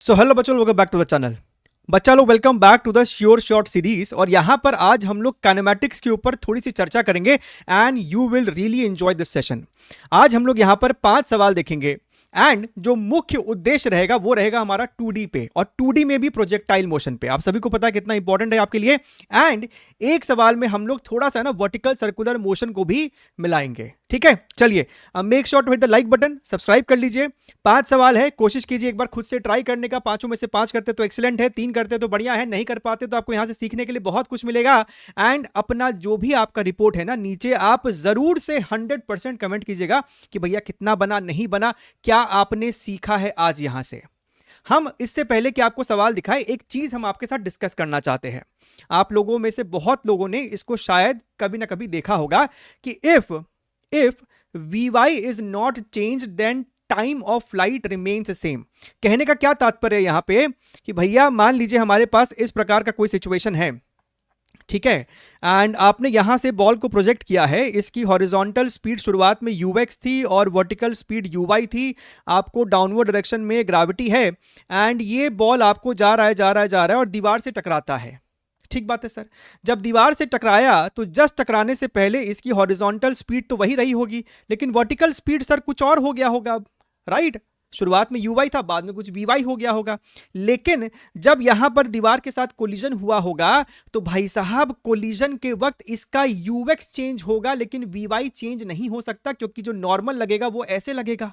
सो hello बच्चों, welcome back to the channel. बच्चा लोग, welcome back to the sure short series. और यहां पर आज हम लोग काइनेमैटिक्स के ऊपर थोड़ी सी चर्चा करेंगे and you will really enjoy this session. आज हम लोग यहां पर 5 सवाल देखेंगे एंड जो मुख्य उद्देश्य रहेगा वो रहेगा हमारा 2D पे, और 2D में भी प्रोजेक्टाइल मोशन पे। आप सभी को पता है कितना इंपॉर्टेंट है आपके लिए। एंड एक सवाल में हम लोग थोड़ा सा ना वर्टिकल सर्कुलर मोशन को भी मिलाएंगे। ठीक है, चलिए make sure to hit the like button, subscribe कर लीजिए। 5 सवाल है, कोशिश कीजिए एक बार खुद से ट्राई करने का। 5 में से 5 करते तो एक्सीलेंट है, 3 करते तो बढ़िया है, नहीं कर पाते तो आपको यहां से सीखने के लिए बहुत कुछ मिलेगा। एंड अपना जो भी आपका रिपोर्ट है ना, नीचे आप जरूर से 100% कमेंट कीजिएगा कि भैया कितना बना, नहीं बना, क्या आपने सीखा है आज यहां से। हम इससे पहले कि आपको सवाल दिखाए, एक चीज हम आपके साथ डिस्कस करना चाहते हैं। आप लोगों में से बहुत लोगों ने इसको शायद कभी ना कभी देखा होगा कि if Vy is not changed then time of flight remains same. कहने का क्या तात्पर्य है यहां पे कि भैया मान लीजिए हमारे पास इस प्रकार का कोई सिचुएशन है, ठीक है, एंड आपने यहां से बॉल को प्रोजेक्ट किया है। इसकी हॉरिजॉन्टल स्पीड शुरुआत में ux थी और वर्टिकल स्पीड uy थी। आपको डाउनवर्ड डायरेक्शन में ग्रेविटी है एंड ये बॉल आपको जा रहा है और दीवार से टकराता है। ठीक बात है सर। जब दीवार से टकराया तो जस्ट टकराने से पहले इसकी हॉरिजॉन्टल स्पीड तो वही रही होगी, लेकिन वर्टिकल स्पीड सर कुछ और हो गया होगा, राइट। शुरुआत में uy था, बाद में कुछ vy हो गया होगा। लेकिन जब यहां पर दीवार के साथ कोलिजन हुआ होगा तो भाई साहब कोलिजन के वक्त इसका ux चेंज होगा, लेकिन vy चेंज नहीं हो सकता, क्योंकि जो नॉर्मल लगेगा वो ऐसे लगेगा।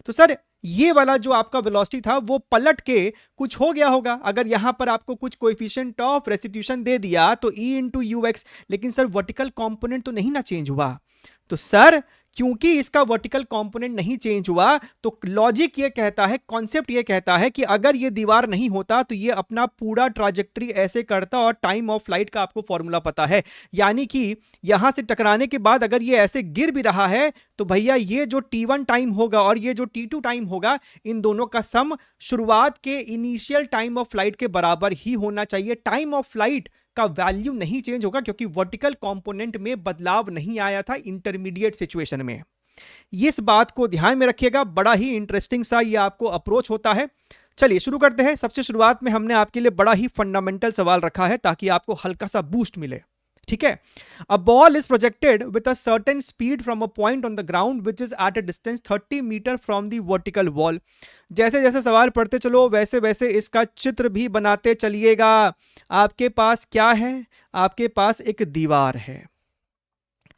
तो सर ये वाला जो आपका वेलोसिटी था वो पलट के कुछ हो गया होगा। अगर यहां पर आपको कुछ कोएफिशिएंट ऑफ रेस्टिट्यूशन दे दिया तो e इंटू ux, लेकिन सर वर्टिकल कंपोनेंट तो नहीं ना चेंज हुआ। तो सर क्योंकि इसका वर्टिकल कंपोनेंट नहीं चेंज हुआ तो लॉजिक ये कहता है, कॉन्सेप्ट ये कहता है कि अगर ये दीवार नहीं होता तो ये अपना पूरा ट्राजेक्टरी ऐसे करता, और टाइम ऑफ फ्लाइट का आपको फॉर्मूला पता है। यानी कि यहां से टकराने के बाद अगर ये ऐसे गिर भी रहा है तो भैया ये जो t1 टाइम होगा और ये जो t2 टाइम होगा, इन दोनों का सम शुरुआत के इनिशियल टाइम ऑफ फ्लाइट के बराबर ही होना चाहिए। टाइम ऑफ फ्लाइट का वैल्यू नहीं चेंज होगा क्योंकि वर्टिकल कंपोनेंट में बदलाव नहीं आया था इंटरमीडिएट सिचुएशन में। इस बात को ध्यान में रखिएगा, बड़ा ही इंटरेस्टिंग सा ये आपको अप्रोच होता है। चलिए शुरू करते हैं। सबसे शुरुआत में हमने आपके लिए बड़ा ही फंडामेंटल सवाल रखा है ताकि आपको हल्का सा बूस्ट मिले। ठीक है, a ball is projected with a certain speed from a point on the ground which is at a distance 30 metre from the vertical wall. जैसे जैसे सवाल पढ़ते चलो वैसे वैसे इसका चित्र भी बनाते चलिएगा। आपके पास क्या है? आपके पास एक दीवार है,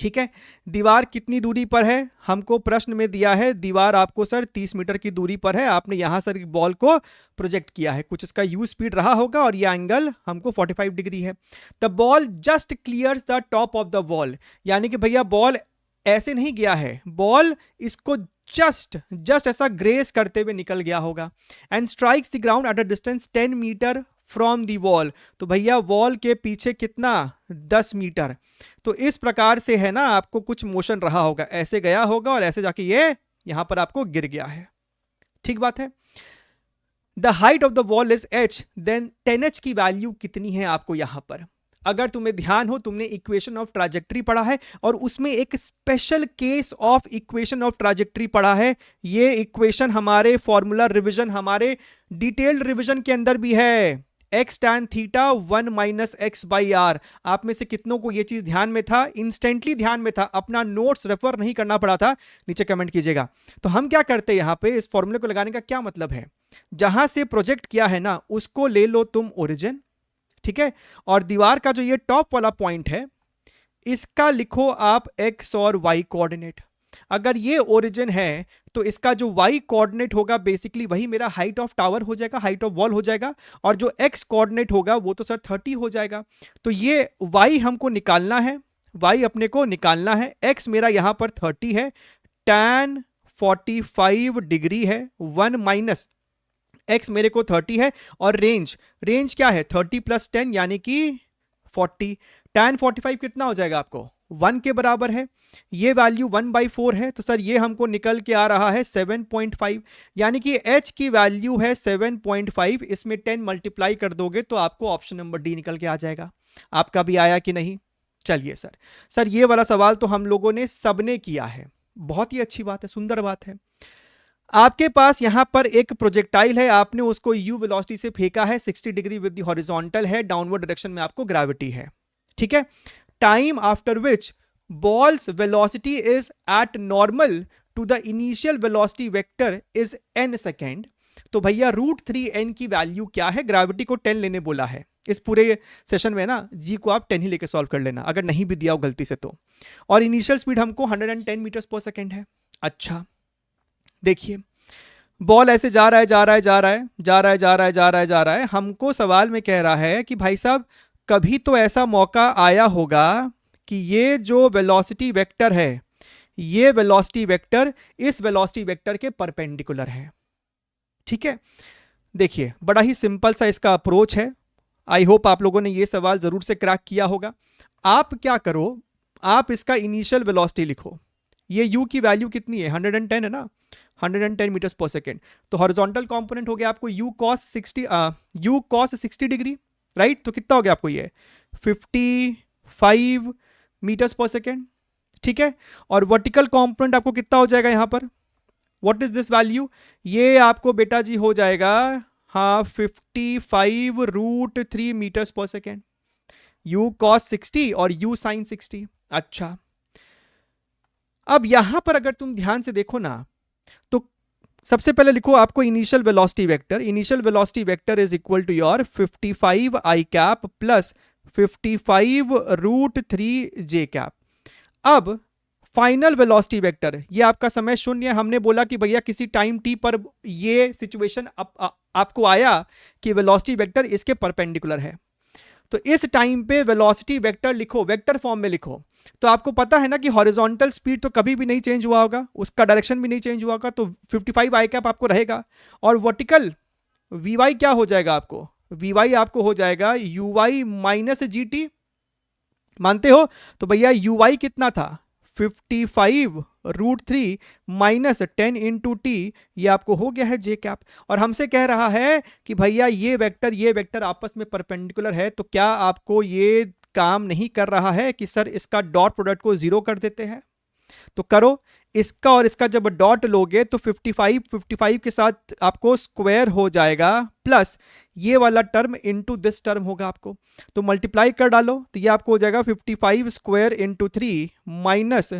ठीक है। दीवार कितनी दूरी पर है? हमको प्रश्न में दिया है दीवार आपको सर 30 मीटर की दूरी पर है। आपने यहां सर बॉल को प्रोजेक्ट किया है, कुछ इसका यू स्पीड रहा होगा और ये एंगल हमको 45 डिग्री है। The ball just clears the top of the wall, यानी कि भैया बॉल ऐसे नहीं गया है, बॉल इसको जस्ट ऐसा ग्रेस करते हुए निकल गया होगा। And strikes the ground at a distance 10 metre from the wall. तो भैया वॉल के पीछे कितना? 10 मीटर। तो इस प्रकार से है ना, आपको कुछ मोशन रहा होगा, ऐसे गया होगा और ऐसे जाके ये यहां पर आपको गिर गया है। ठीक बात है। The height of the wall is h, then 10h की वैल्यू कितनी है आपको यहां पर? अगर तुम्हें ध्यान हो, तुमने इक्वेशन ऑफ ट्राजेक्टरी पढ़ा है और उसमें एक special case of equation of trajectory पढ़ा है। ये इक्वेशन हमारे फॉर्मूला रिवीजन, हमारे डिटेल्ड रिवीजन के अंदर भी है। x tan theta 1 minus x by R. आप में से कितनों को यह चीज ध्यान में था? इंस्टेंटली ध्यान में था, अपना नोट्स रेफर नहीं करना पड़ा था? नीचे कमेंट कीजिएगा। तो हम क्या करते हैं यहां पे, इस फॉर्मूले को लगाने का क्या मतलब है, जहां से प्रोजेक्ट किया है ना उसको ले लो तुम ओरिजिन, ठीक है, और दीवार का जो ये टॉप वाला पॉइंट है इसका लिखो आप x और y कोऑर्डिनेट। अगर ये ओरिजिन है तो इसका जो y कोऑर्डिनेट होगा बेसिकली वही मेरा हाइट ऑफ टावर हो जाएगा, हाइट ऑफ वॉल हो जाएगा, और जो x कोऑर्डिनेट होगा वो तो सर 30 हो जाएगा। तो ये y हमको निकालना है, y अपने को निकालना है। x मेरा यहां पर 30 है, tan 45 डिग्री है, 1 माइनस x मेरे को 30 है, और रेंज क्या है? 30 प्लस 10 यानी कि 40। tan 45 कितना हो जाएगा आपको? 1 के बराबर है। ये वैल्यू 1/4 है, तो सर ये हमको निकल के आ रहा है 7.5, यानी कि h की वैल्यू है 7.5। इसमें 10 मल्टीप्लाई कर दोगे तो आपको ऑप्शन नंबर डी निकल के आ जाएगा। आपका भी आया कि नहीं? चलिए सर ये वाला सवाल तो हम लोगों ने सबने किया है, बहुत ही अच्छी बात है, सुंदर बात है। आपके पास यहां पर एक प्रोजेक्टाइल है, आपने उसको यू वेलोसिटी से फेंका है, 60 डिग्री विद द हॉरिजॉन्टल है, डाउनवर्ड डायरेक्शन में आपको ग्रेविटी है, ठीक है। Time after which ball's velocity is at normal to the initial velocity vector is n second. तो भैया √3n की वैल्यू क्या है, ग्रेविटी को 10 लेने बोला है इस पूरे सेशन में ना, जी को आप 10 ही लेके सॉल्व कर लेना अगर नहीं भी दिया हो गलती से तो। और इनिशियल स्पीड हमको 110 मीटर्स पर सेकेंड है। अच्छा देखिए, बॉल ऐसे जा रहा है जा रहा है जा रहा है जा रहा है जा रहा है जा रहा है जा रहा है, हमको सवाल में कह रहा है कि भाई साहब कभी तो ऐसा मौका आया होगा कि ये जो वेलोसिटी वेक्टर है, ये वेलोसिटी वेक्टर इस वेलोसिटी वेक्टर के परपेंडिकुलर है, ठीक है। देखिए बड़ा ही सिंपल सा इसका अप्रोच है, आई होप आप लोगों ने ये सवाल जरूर से क्रैक किया होगा। आप क्या करो, आप इसका इनिशियल वेलोसिटी लिखो, ये u की वैल्यू कितनी है, 110 है ना, 110 मीटर्स पर सेकेंड। तो हॉरिजॉन्टल कंपोनेंट हो गया आपको u cos 60 डिग्री, राइट। तो कितना हो गया आपको ये 55 मीटर्स पर सेकेंड, ठीक है। और वर्टिकल कंपोनेंट आपको कितना हो जाएगा यहां पर, व्हाट इज दिस वैल्यू, ये आपको बेटा जी हो जाएगा हाँ 55 √3 मीटर्स पर सेकेंड, u cos 60 और u sin 60। अच्छा अब यहां पर अगर तुम ध्यान से देखो ना, तो सबसे पहले लिखो आपको initial velocity vector, initial velocity vector is equal to your 55 i cap plus 55 √3 j cap. अब फाइनल वेलोसिटी वेक्टर, ये आपका समय शून्य, हमने बोला कि भैया किसी टाइम t पर ये सिचुएशन आपको आया कि वेलोसिटी वेक्टर इसके परपेंडिकुलर है, तो इस टाइम पे वेलोसिटी वेक्टर लिखो, वेक्टर फॉर्म में लिखो। तो आपको पता है ना कि हॉरिजॉन्टल स्पीड तो कभी भी नहीं चेंज हुआ होगा, उसका डायरेक्शन भी नहीं चेंज हुआ होगा, तो 55 आई कैप आपको रहेगा। और वर्टिकल वी वाई क्या हो जाएगा आपको, वी वाई आपको हो जाएगा u y minus g t, मानते हो। तो भैया यू वाई कितना था 55 √3 माइनस 10 इंटू टी, ये आपको हो गया है जे कैप। और हमसे कह रहा है कि भैया ये वेक्टर आपस में परपेंडिकुलर है, तो क्या आपको ये काम नहीं कर रहा है कि सर इसका डॉट प्रोडक्ट को जीरो कर देते हैं, तो करो। इसका और इसका जब डॉट लोगे तो 55 के साथ आपको स्क्वायर हो जाएगा, प्लस ये वाला टर्म इनटू दिस टर्म होगा आपको, तो मल्टीप्लाई कर डालो, तो ये आपको हो जाएगा 55 square into 3 minus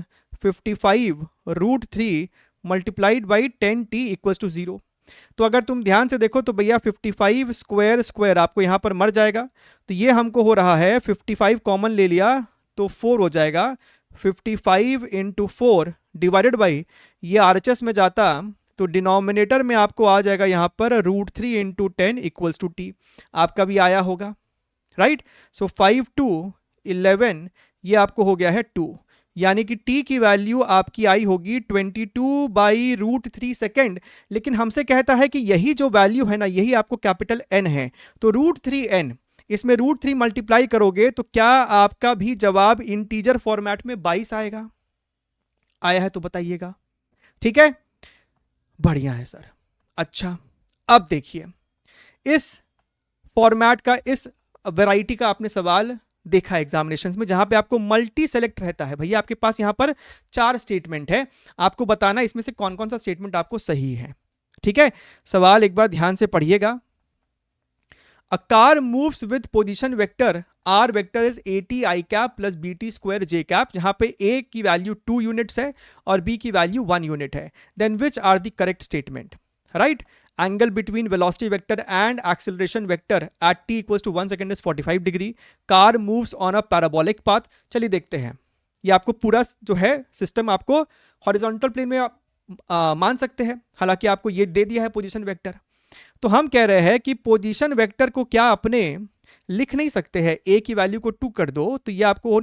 55 √3 multiplied by 10t equals to 0। तो अगर तुम ध्यान से देखो तो भैया 55 स्क्वायर स्क्वायर आपको यहां पर मर जाएगा, तो ये हमको हो रहा है 55 कॉमन ले लिया तो 4 हो जाएगा, 55 इंटू 4 डिवाइडेड बाई, ये आरएचएस में जाता तो डिनोमिनेटर में आपको आ जाएगा यहां पर √3 इंटू 10 इक्वल्स टू टी, आपका भी आया होगा, राइट। सो 5 to 11 ये आपको हो गया है 2, यानी कि t की वैल्यू आपकी आई होगी 22/√3 सेकेंड। लेकिन हमसे कहता है कि यही जो वैल्यू है ना, यही आपको कैपिटल N है, तो √3n, इसमें √3 मल्टीप्लाई करोगे तो क्या आपका भी जवाब इंटीजर फॉर्मेट में 22 आएगा, आया है तो बताइएगा, ठीक है, बढ़िया है सर। अच्छा अब देखिए, इस फॉर्मेट का, इस वैरायटी का आपने सवाल देखा एग्जामिनेशंस में, जहां पे आपको मल्टी सेलेक्ट रहता है। भैया आपके पास यहां पर 4 स्टेटमेंट है, आपको बताना इसमें से कौन कौन सा स्टेटमेंट आपको सही है, ठीक है। सवाल एक बार ध्यान से पढ़िएगा। A car moves with position vector r vector is 80 i cap plus bt square j cap, जहां पे a की वैल्यू 2 यूनिट्स है और b की वैल्यू 1 यूनिट है। Then which are the correct statement, right. Angle between velocity vector and acceleration vector at t equals to 1 second is 45 degree. Car moves on a parabolic path. चलिए देखते हैं, ये आपको पूरा जो है सिस्टम आपको हॉरिजॉन्टल प्लेन में मान सकते हैं, हालांकि आपको ये दे दिया है पोजीशन वेक्टर। तो हम कह रहे हैं कि पोजीशन वेक्टर को क्या अपने लिख नहीं सकते हैं, a की वैल्यू को 2 कर दो तो ये आपको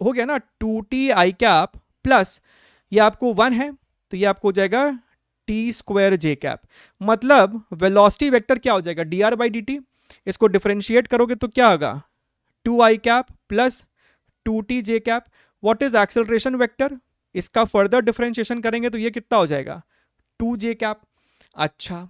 हो गया ना 2t i कैप प्लस ये आपको 1 है, तो ये आपको हो जाएगा t स्क्वायर j कैप। मतलब वेलोसिटी वेक्टर क्या हो जाएगा dr/dt, इसको डिफरेंशिएट करोगे तो क्या होगा 2i cap plus 2t j cap. What is acceleration vector, इसका फर्दर डिफरेंशिएशन करेंगे तो ये कितना हो जाएगा 2j कैप। अच्छा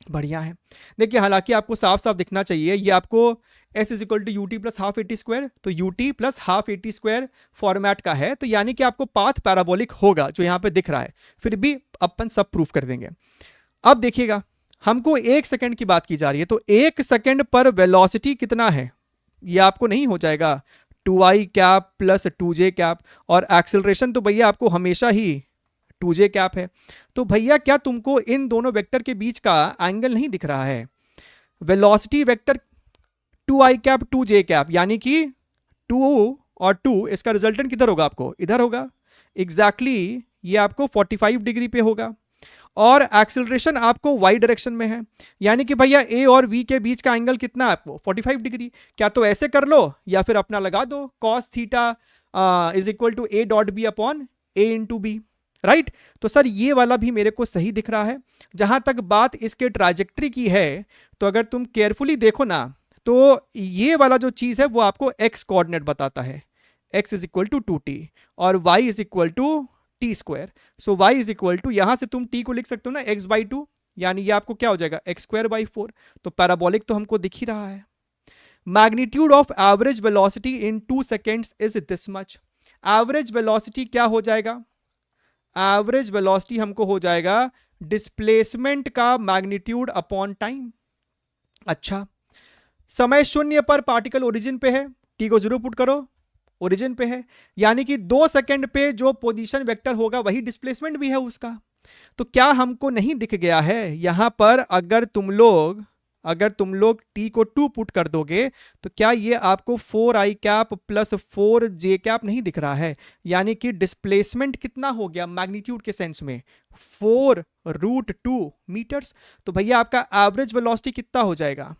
बढ़िया है। देखिए हालांकि आपको साफ साफ दिखना चाहिए, ये आपको s is equal to u t plus half a t square, तो u t plus half a t square format का है, तो यानी कि आपको पाथ पैराबोलिक होगा जो यहां पे दिख रहा है, फिर भी अपन सब प्रूफ कर देंगे। अब देखिएगा, हमको 1 सेकंड की बात की जा रही है, तो 1 सेकंड पर वेलोसिटी कितना है, ये आपको नहीं हो जाएगा 2i cap plus 2j cap, और एक्सेलरेशन तो भैया आपको हमेशा ही 2j कैप है। तो भैया क्या तुमको इन दोनों वेक्टर के बीच का एंगल नहीं दिख रहा है? Velocity vector 2i cap 2j cap, यानी कि 2 और 2, इसका रिजल्टेंट किधर होगा? आपको इधर होगा। एग्जैक्टली ये आपको 45 डिग्री पे होगा, और एक्सेलरेशन आपको y डायरेक्शन में है, यानी कि भैया a और v के बीच का एंगल कितना है आपको? 45 डिग्री। क्या तो ऐसे कर लो या फिर अपना लगा दो cos theta is equal to a dot b upon a into b, right. तो सर ये वाला भी मेरे को सही दिख रहा है। जहां तक बात इसके ट्राजेक्ट्री की है, तो अगर तुम केयरफुली देखो ना, तो ये वाला जो चीज है वो आपको x कोऑर्डिनेट बताता है, x is equal to 2t और y is equal to t square. So y is equal to, यहां से तुम t को लिख सकते हो ना x बाई 2, यानी ये आपको क्या हो जाएगा x स्क्वायर बाई 4। तो पैराबोलिक तो हमको दिख ही रहा है। Magnitude of average velocity in 2 seconds is this much. Average velocity क्या हो जाएगा? एवरेज वेलोसिटी हमको हो जाएगा डिस्प्लेसमेंट का मैग्नीट्यूड अपॉन टाइम। अच्छा, समय शून्य पर पार्टिकल ओरिजिन पे है, टी को 0 पुट करो, ओरिजिन पे है, यानी कि 2 सेकंड पे जो पोजीशन वेक्टर होगा वही डिस्प्लेसमेंट भी है उसका। तो क्या हमको नहीं दिख गया है यहां पर? अगर तुम लोग टी को 2 पुट कर दोगे, तो क्या ये आपको 4i cap plus 4j cap नहीं दिख रहा है? यानी कि डिस्प्लेसमेंट कितना हो गया मैग्नीट्यूड के सेंस में? 4√2 मीटर्स। तो भैया आपका एवरेज वेलोसिटी कितना हो जाएगा?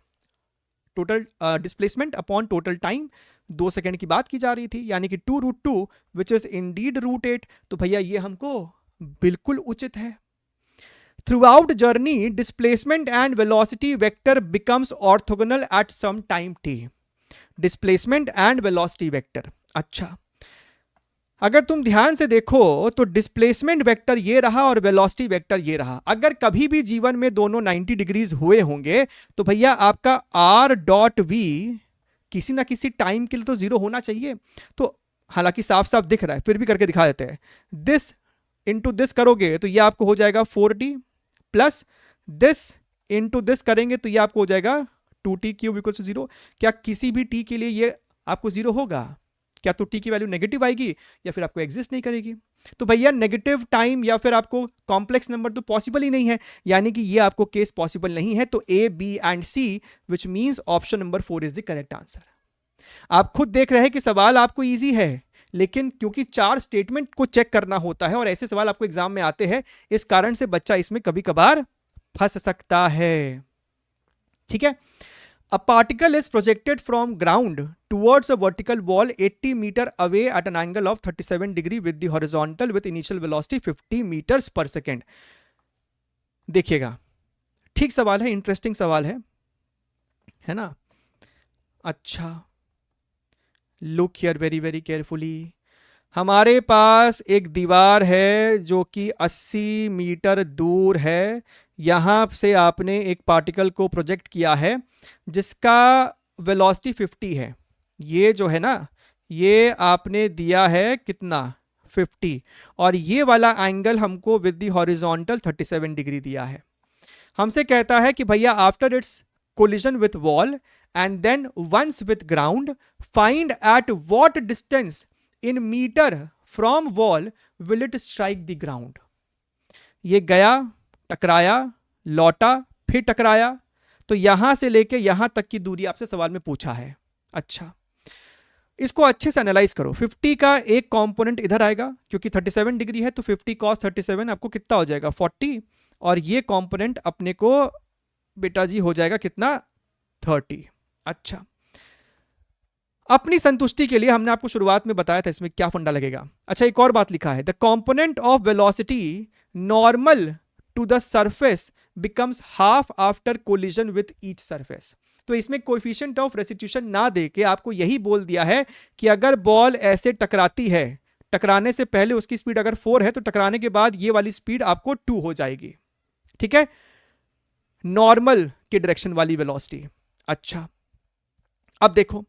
Total displacement upon total time, 2 second की बात की जा रही थी, यानी कि 2√2 विच इज इंडीड √8। तो भैया ये हमको बिल्कुल उचित है। Throughout journey displacement and velocity vector becomes orthogonal at some time t। Displacement and velocity vector, अच्छा अगर तुम ध्यान से देखो तो डिस्प्लेसमेंट वेक्टर ये रहा और वेलोसिटी वेक्टर ये रहा। अगर कभी भी जीवन में दोनों 90 डिग्रीज हुए होंगे, तो भैया आपका r डॉट वी किसी ना किसी टाइम के लिए तो 0 होना चाहिए। तो हालांकि साफ साफ दिख रहा है, फिर भी करके दिखा देते हैं। दिस इंटू दिस करोगे तो ये आपको हो जाएगा 4t, plus this into this करेंगे तो ये आपको हो जाएगा 2t क्यूब इक्वल टू 0। क्या किसी भी t के लिए ये आपको 0 होगा? क्या तो t की वैल्यू नेगेटिव आएगी या फिर आपको एग्जिस्ट नहीं करेगी? तो भैया नेगेटिव टाइम या फिर आपको कॉम्प्लेक्स नंबर तो पॉसिबल ही नहीं है, यानी कि ये आपको केस पॉसिबल नहीं है। तो A, B and C, which means option number 4 is the correct answer. आप खुद देख रहे हैं कि सवाल आपको इजी है, लेकिन क्योंकि 4 स्टेटमेंट को चेक करना होता है और ऐसे सवाल आपको एग्जाम में आते हैं, इस कारण से बच्चा इसमें कभी कभार फंस सकता है। ठीक है। A particle is projected from ground towards a vertical wall 80 meter away at an angle of 37 degree with the horizontal with initial velocity 50 meters per second। देखिएगा, ठीक सवाल है, इंटरेस्टिंग सवाल है ना? अच्छा, look here very very carefully. हमारे पास एक दीवार है जो कि 80 मीटर दूर है। यहाँ से आपने एक पार्टिकल को प्रोजेक्ट किया है जिसका वेलोसिटी 50 है। ये जो है ना, ये आपने दिया है कितना? 50, और ये वाला एंगल हमको विद द हॉरिजॉन्टल 37 डिग्री दिया है। हमसे कहता है कि भैया after its collision with wall and then once with ground, find at what distance in metre from wall will it strike the ground. ये गया, टकराया, लौटा, फिर टकराया, तो यहां से लेके यहां तक की दूरी आपसे सवाल में पूछा है। अच्छा, इसको अच्छे से एनालाइज करो। 50 का एक कंपोनेंट इधर आएगा क्योंकि 37 डिग्री है, तो 50 cos 37 आपको कितना हो जाएगा? 40, और ये कंपोनेंट अपने को बेटा जी हो जाएगा कितना? 30। अच्छा, अपनी संतुष्टि के लिए हमने आपको शुरुआत में बताया था इसमें क्या फंडा लगेगा। अच्छा, एक और बात लिखा है, the component of velocity normal to the surface becomes half after collision with each surface. तो इसमें कोएफिशिएंट ऑफ रेस्टिट्यूशन ना दे के आपको यही बोल दिया है कि अगर बॉल ऐसे टकराती है, टकराने से पहले उसकी स्पीड अगर 4 है, तो टकराने के बाद ये वाली स्पीड आपको 2 हो जाएगी। ठीक है, नॉर्मल के डायरेक्शन वाली वेलोसिटी। अच्छा, अब देखो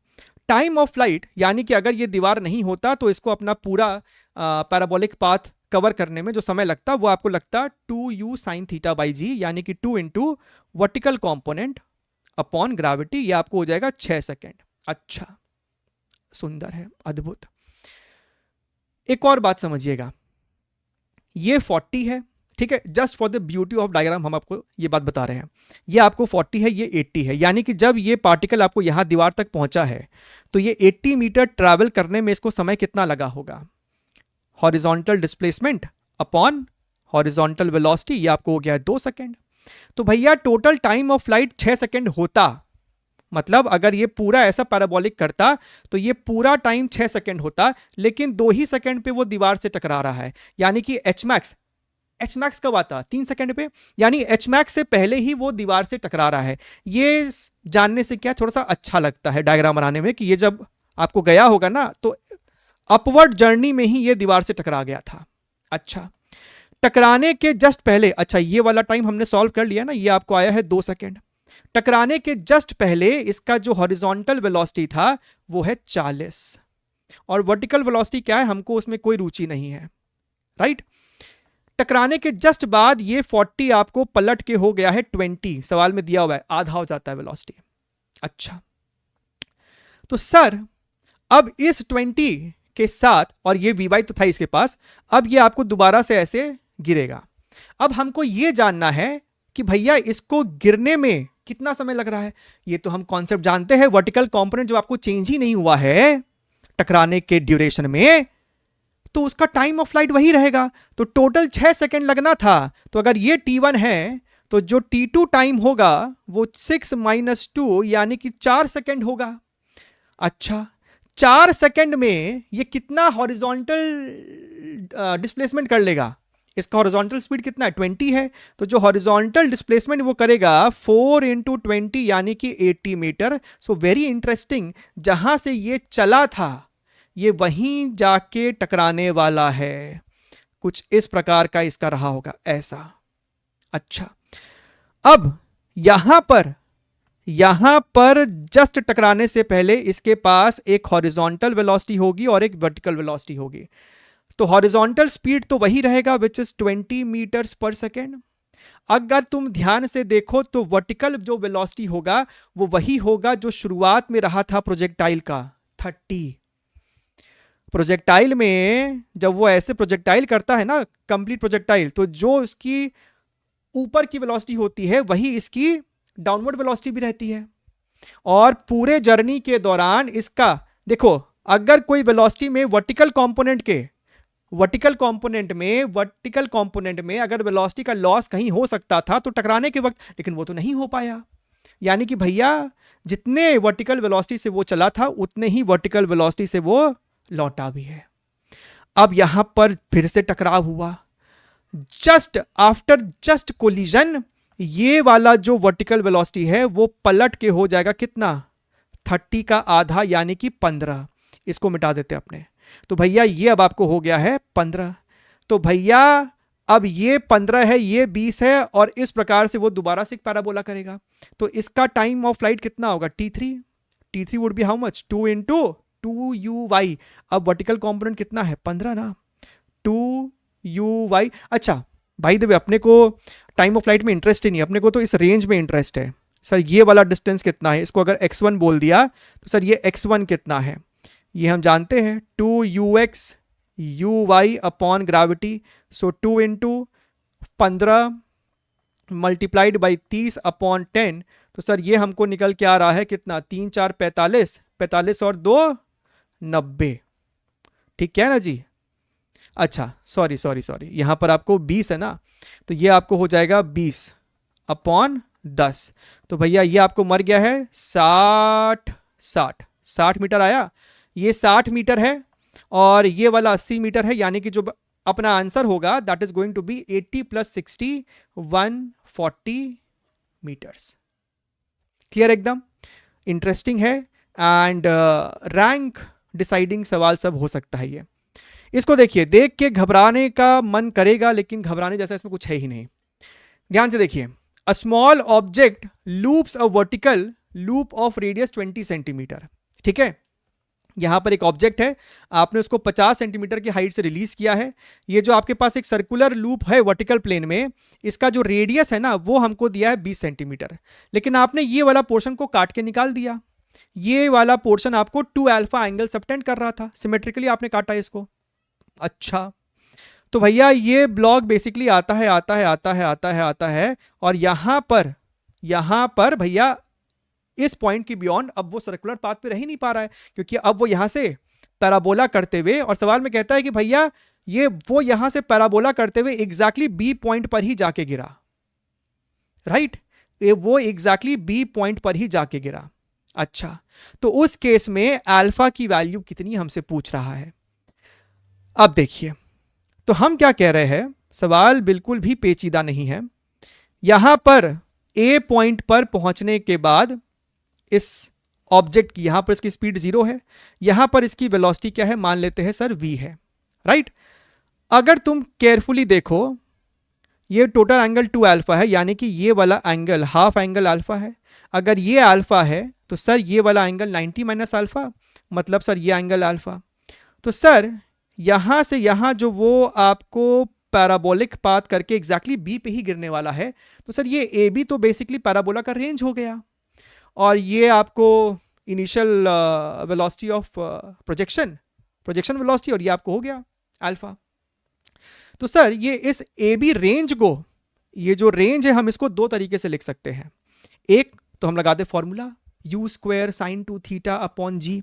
टाइम ऑफ फ्लाइट, यानी कि अगर ये दीवार नहीं होता तो इसको अपना पूरा पैराबोलिक पाथ कवर करने में जो समय लगता वो आपको लगता 2u sin थीटा बाई जी, यानी कि 2 into vertical component upon gravity, ये आपको हो जाएगा 6 सेकेंड। अच्छा, सुंदर है, अद्भुत। एक और बात समझिएगा, ये 40 है, ठीक है, just for the beauty of diagram हम आपको ये बात बता रहे हैं। ये आपको 40 है, ये 80 है, यानी कि जब ये पार्टिकल आपको यहां दीवार तक पहुंचा है तो ये 80 मीटर ट्रैवल करने में इसको समय कितना लगा होगा? Horizontal displacement upon horizontal velocity, ये आपको हो गया 2 सेकेंड। तो भैया total time of flight 6 second होता, मतलब अगर ये पूरा ऐसा पैराबोलिक करता तो ये पूरा टाइम 6 सेकेंड होता, लेकिन 2 ही सेकेंड पे वो दीवार से टकरा रहा है, यानी कि एच मैक्स कब आता? 3 सेकेंड पे, यानी एच मैक्स से पहले ही वो दीवार से टकरा रहा है। ये जानने से क्या थोड़ा सा अच्छा लगता है डायग्राम बनाने में कि ये जब आपको गया होगा ना तो अपवर्ड जर्नी में ही ये दीवार से टकरा गया था। अच्छा, टकराने के जस्ट पहले, अच्छा ये वाला टाइम हमने सॉल्व कर लिया ना, ये आपको आया है 2 सेकेंड। टकराने के जस्ट पहले इसका जो हॉरिजॉन्टल वेलोसिटी था वो है 40, और वर्टिकल वेलोसिटी क्या है हमको उसमें कोई रुचि नहीं है, राइट। टकराने के जस्ट बाद ये 40 आपको पलट के हो गया है 20, सवाल में दिया हुआ है, आधा हो जाता है वेलोसिटी। अच्छा, तो सर अब इस 20 के साथ, और ये वी तो था इसके पास, अब ये आपको दोबारा से ऐसे गिरेगा। अब हमको ये जानना है कि भैया इसको गिरने में कितना समय लग रहा है। ये तो हम कॉन्सेप्ट जानते हैं, वर्टिकल कंपोनेंट जो आपको चेंज ही नहीं हुआ है टकराने के ड्यूरेशन में, तो उसका टाइम ऑफ फ्लाइट वही रहेगा। तो टोटल 6 सेकेंड लगना था, तो अगर ये T1 है तो जो T2 टाइम होगा वो 6 माइनस 2 यानी कि 4 सेकेंड होगा। अच्छा, 4 सेकेंड में ये कितना हॉरिजॉन्टल डिस्प्लेसमेंट कर लेगा? इसका हॉरिजॉन्टल स्पीड कितना है? 20 है, तो जो हॉरिजॉन्टल डिस्प्लेसमेंट वो करेगा 4 इंटू 20 यानी कि 80 मीटर। सो वेरी इंटरेस्टिंग, जहां से ये चला था ये वहीं जाके टकराने वाला है। कुछ इस प्रकार का इसका रहा होगा, ऐसा। अच्छा, अब यहां पर जस्ट टकराने से पहले इसके पास एक हॉरिजॉन्टल वेलोसिटी होगी और एक वर्टिकल वेलोसिटी होगी। तो हॉरिजॉन्टल स्पीड तो वही रहेगा विच इज 20 मीटर्स पर सेकेंड। अगर तुम ध्यान से देखो तो वर्टिकल जो वेलोसिटी होगा वो वही होगा जो शुरुआत में रहा था प्रोजेक्टाइल का, 30। प्रोजेक्टाइल में जब वो ऐसे प्रोजेक्टाइल करता है ना, कंप्लीट प्रोजेक्टाइल, तो जो इसकी ऊपर की वेलोसिटी होती है वही इसकी डाउनवर्ड वेलोसिटी भी रहती है। और पूरे जर्नी के दौरान इसका देखो, अगर कोई वेलोसिटी में वर्टिकल कंपोनेंट में अगर वेलोसिटी का लॉस कहीं हो सकता था तो टकराने के वक्त, लेकिन वो तो नहीं हो पाया। यानी कि भैया जितने वर्टिकल वेलोसिटी से वो चला था उतने ही वर्टिकल वेलोसिटी से वो लौटा भी है। अब यहां पर फिर से टकराव हुआ, जस्ट आफ्टर कोलिजन ये वाला जो वर्टिकल वेलोसिटी है वो पलट के हो जाएगा कितना? 30 का आधा यानी कि 15। इसको मिटा देते अपने, तो भैया ये अब आपको हो गया है 15। तो भैया अब ये 15 है, ये 20 है, और इस प्रकार से वो दोबारा से एक पैराबोला करेगा। तो इसका टाइम ऑफ फ्लाइट कितना होगा? T3 would be how much? 2 into 2uy। अब वर्टिकल कंपोनेंट कितना है? 15 ना, 2uy। अच्छा भाई देवे, अपने को टाइम ऑफ फ्लाइट में इंटरेस्ट ही नहीं, अपने को तो इस रेंज में इंटरेस्ट है। सर ये वाला डिस्टेंस कितना है? इसको अगर x1 बोल दिया तो सर ये x1 कितना है? ये हम जानते हैं 2ux uy upon gravity. So 2 into 15 multiplied by 30 upon 10। तो सर ये हमको निकल के आ रहा है कितना? 3 4 45, 45 और 2 90। ठीक है ना जी? अच्छा सॉरी यहां पर आपको 20 है ना, तो ये आपको हो जाएगा 20 अपॉन 10। तो भैया ये आपको मर गया है 60 मीटर आया। ये 60 मीटर है और ये वाला 80 मीटर है, यानी कि जो अपना आंसर होगा that is going to be 80 + 60 140 metres. Clear? एकदम इंटरेस्टिंग है एंड रैंक डिसाइडिंग सवाल सब हो सकता है ये। इसको देखिए, देख के घबराने का मन करेगा लेकिन घबराने जैसा इसमें कुछ है ही नहीं। ध्यान से देखिए, a small object loops a vertical loop of radius 20 centimetre. ठीक है, यहां पर एक ऑब्जेक्ट है, आपने उसको 50 सेंटीमीटर की हाइट से रिलीज किया है। ये जो आपके पास एक सर्कुलर लूप है वर्टिकल प्लेन में, इसका जो रेडियस है ना वो हमको दिया है 20 सेंटीमीटर, लेकिन आपने ये वाला पोर्शन को काट के निकाल दिया। ये वाला पोर्शन आपको 2 अल्फा एंगल सबटेंड कर रहा था, सिमेट्रिकली आपने काटा इसको। अच्छा, तो भैया ये ब्लॉक बेसिकली आता है आता है आता है आता है आता है, और यहां पर भैया इस पॉइंट की बियॉन्ड अब वो सर्कुलर पाथ पे रह ही नहीं पा रहा है, क्योंकि अब वो यहां से पैराबोला करते हुए, और सवाल में कहता है कि भैया ये वो यहां से पैराबोला करते हुए एग्जैक्टली बी पॉइंट पर ही जाके गिरा। राइट, वो एग्जैक्टली बी पॉइंट पर ही जाके गिरा। अच्छा, तो उस केस में अल्फा की वैल्यू कितनी हमसे पूछ रहा है। अब देखिए, तो हम क्या कह रहे हैं, सवाल बिल्कुल भी पेचीदा नहीं है। यहां पर ए पॉइंट पर पहुंचने के बाद इस ऑब्जेक्ट की, यहां पर इसकी स्पीड 0 है, यहां पर इसकी वेलोसिटी क्या है, मान लेते हैं सर v है। राइट, अगर तुम केयरफुली देखो, ये टोटल एंगल 2 अल्फा है, यानी कि ये वाला एंगल हाफ एंगल अल्फा है। अगर ये अल्फा है तो सर ये वाला एंगल 90 माइनस अल्फा, मतलब सर ये एंगल अल्फा। तो सर यहां से यहां जो वो आपको पैराबोलिक पाथ करके एग्जैक्टली बी पे ही गिरने वाला है, तो सर ये ए बी तो बेसिकली पैराबोला का रेंज हो गया, और ये आपको initial velocity of projection velocity, और ये आपको हो गया अल्फा। तो सर ये इस ए बी रेंज को, ये जो रेंज है हम इसको दो तरीके से लिख सकते हैं। एक तो हम लगा दे formula u square sine 2 theta upon g,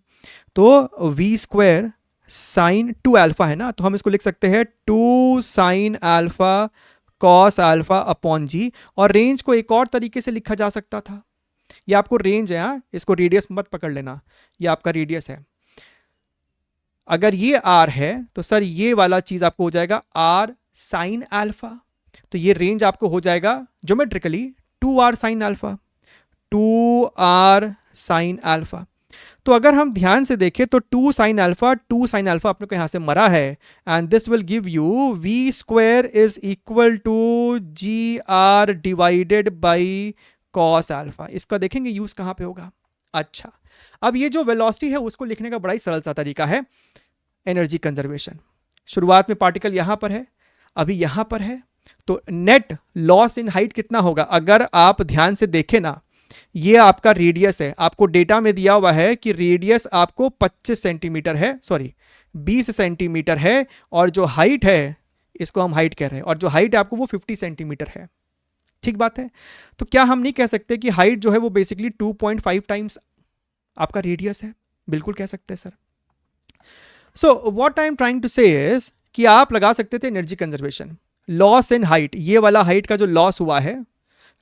तो वी स्क्वायर साइन 2 अल्फा है ना, तो हम इसको लिख सकते हैं 2 sine alpha cos alpha upon g. और रेंज को एक और तरीके से लिखा जा सकता था, ये आपको रेंज है, हाँ इसको रेडियस मत पकड़ लेना, ये आपका रेडियस है। अगर ये आर है तो सर ये वाला चीज आपको हो जाएगा आर साइन अल्फा, तो ये रेंज आपको हो जाएगा geometrically 2r sine alpha, 2r sine alpha. तो अगर हम ध्यान से देखें तो 2 साइन अल्फा अपने को यहां से मरा है, and this will give you v square is equal to g r divided by cos alpha. इसका देखेंगे यूज कहां पे होगा। अच्छा, अब ये जो वेलोसिटी है उसको लिखने का बड़ा ही सरल सा तरीका है, एनर्जी कंजर्वेशन। शुरुआत में पार्टिकल यहां पर है, अभी यहां पर है, तो नेट लॉस इन हाइट कितना होगा। अगर आप ध्यान से देखें ना, ये आपका रेडियस है, आपको डेटा में दिया हुआ है कि रेडियस आपको 25 सेंटीमीटर है, सॉरी 20 सेंटीमीटर है, और जो हाइट है इसको हम हाइट कह रहे हैं, और जो हाइट है आपको वो 50 सेंटीमीटर है। ठीक बात है, तो क्या हम नहीं कह सकते कि हाइट जो है वो बेसिकली 2.5 टाइम्स आपका रेडियस है। बिल्कुल कह सकते हैं sir. So what I am trying to say is कि आप लगा सकते थे energy conservation, loss in height, ये वाला हाइट का जो लॉस हुआ है,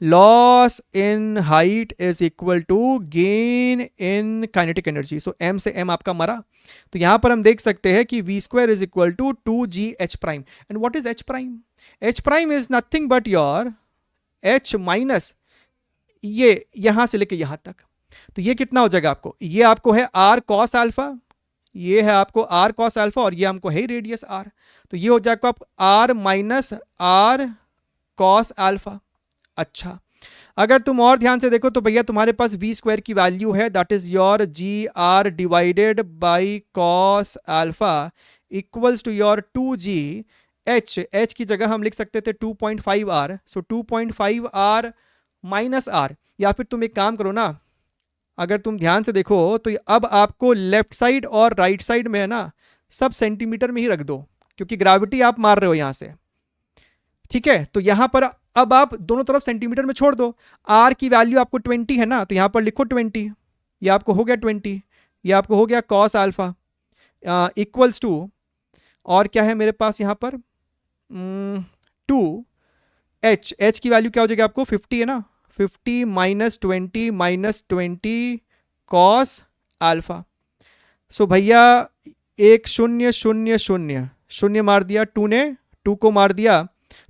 loss in height is equal to gain in kinetic energy. So m से एम आपका मरा, तो यहां पर हम देख सकते हैं कि v square is equal to 2g h prime. And what is h prime? H prime is nothing but your h minus ये यहां से लेके यहां तक, तो ये कितना हो जाएगा आपको, ये आपको है आर कॉस अल्फा, ये है आपको आर कॉस अल्फा, और ये हमको है रेडियस आर, तो ये हो जाएगा आप r minus r cos alpha. अच्छा, अगर तुम और ध्यान से देखो तो भैया तुम्हारे पास वी स्क्वायर की वैल्यू है, that is your g r divided by cos alpha equals to your 2g h की जगह हम लिख सकते थे 2.5 r, so 2.5 r minus r. या फिर तुम एक काम करो ना, अगर तुम ध्यान से देखो तो अब आपको लेफ्ट साइड और राइट साइड में है ना सब सेंटीमीटर में ही रख दो, क्योंकि ग्रेविटी आप मार रहे हो यहां से। ठीक है, तो यहां पर अब आप दोनों तरफ सेंटीमीटर में छोड़ दो, आर की वैल्यू आपको 20 है ना, तो यहां पर लिखो 20, ये आपको हो गया 20, ये आपको हो गया कॉस अल्फा इक्वल्स टू, और क्या है मेरे पास यहां पर 2 एच की वैल्यू क्या हो जाएगी आपको 50 है ना, 50 माइनस 20 कॉस अल्फा। सो भैया एक शून्य शून्य शून्य शून्य मार दिया, 2 ने 2 को मार दिया,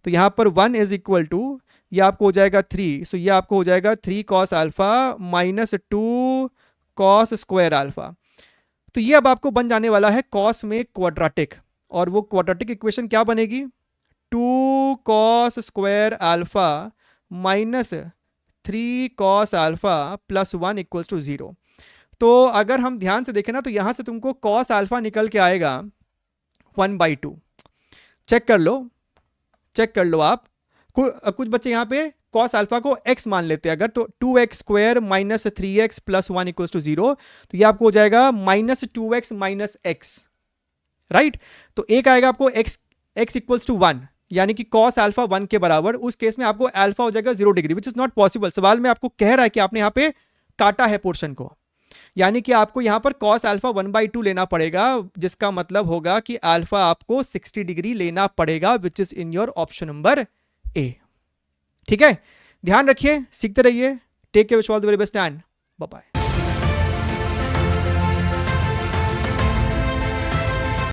तो यहां पर 1 इज इक्वल टू ये आपको हो जाएगा 3, सो ये आपको हो जाएगा 3 cos alpha minus 2 cos square alpha. तो ये अब आपको बन जाने वाला है कॉस में क्वाड्रेटिक, और वो क्वाड्रेटिक इक्वेशन क्या बनेगी, 2 cos square alpha minus 3 cos alpha plus 1 equals to 0। तो अगर हम ध्यान से देखें ना तो यहां से तुमको कॉस अल्फा निकल के आएगा 1/2। चेक कर लो, चेक कर लो आप। कुछ बच्चे यहाँ पे कॉस अल्फा को x मान लेते हैं अगर, तो 2x square minus 3x plus 1 equals to 0, तो ये आपको हो जाएगा minus 2x minus x, right. तो एक आएगा आपको x इक्वल्स टू 1, यानी कि कॉस अल्फा 1 के बराबर। उस केस में आपको अल्फा हो जाएगा 0 degree, which is not possible. सवाल में आपको कह रहा है कि आपने यहाँ पे काटा है पोर्शन को, यानी कि आपको यहां पर कॉस अल्फा 1/2 लेना पड़ेगा, जिसका मतलब होगा कि अल्फा आपको 60 डिग्री लेना पड़ेगा, which is in your option number A. ठीक है, ध्यान रखिए, सीखते रहिए। Take care, wish all the very best and bye bye.